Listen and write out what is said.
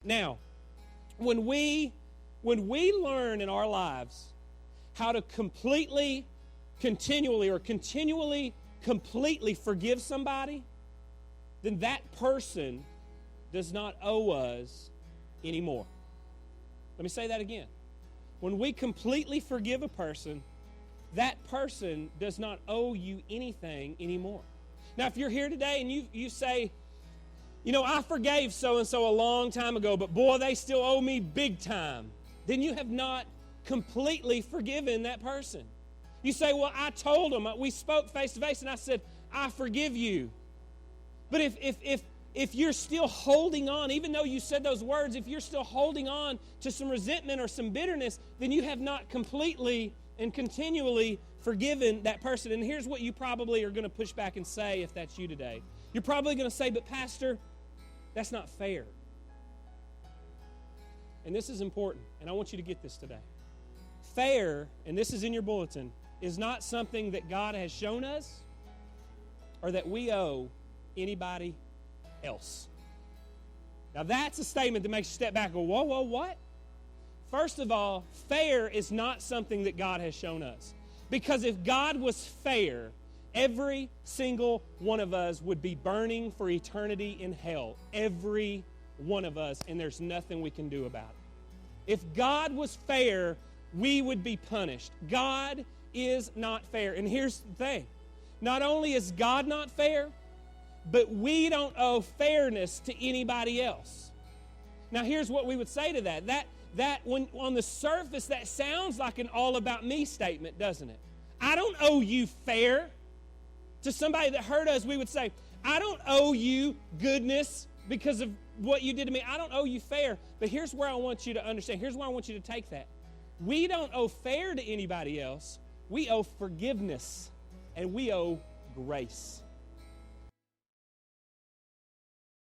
Now, when we learn in our lives how to completely completely forgive somebody, then that person does not owe us anymore. Let me say that again. When we completely forgive a person, that person does not owe you anything anymore. Now, if you're here today and you say, I forgave so-and-so a long time ago, but boy, they still owe me big time, then you have not completely forgiven that person. You say, well, I told them, we spoke face to face, and I said, I forgive you. But if you're still holding on, even though you said those words, if you're still holding on to some resentment or some bitterness, then you have not completely and continually forgiven that person. And here's what you probably are going to push back and say if that's you today. You're probably going to say, but Pastor, that's not fair. And this is important, and I want you to get this today. Fair, and this is in your bulletin, is not something that God has shown us or that we owe anybody else. Now that's a statement that makes you step back and go, whoa, what? First of all, fair is not something that God has shown us. Because if God was fair, every single one of us would be burning for eternity in hell. Every one of us, and there's nothing we can do about it. If God was fair, we would be punished. God is not fair. And here's the thing. Not only is God not fair, but we don't owe fairness to anybody else. Now here's what we would say to that. That when on the surface, that sounds like an all about me statement, doesn't it? I don't owe you fair. To somebody that hurt us, we would say, I don't owe you goodness because of what you did to me. I don't owe you fair. But here's where I want you to understand. Here's where I want you to take that. We don't owe fair to anybody else. We owe forgiveness, and we owe grace.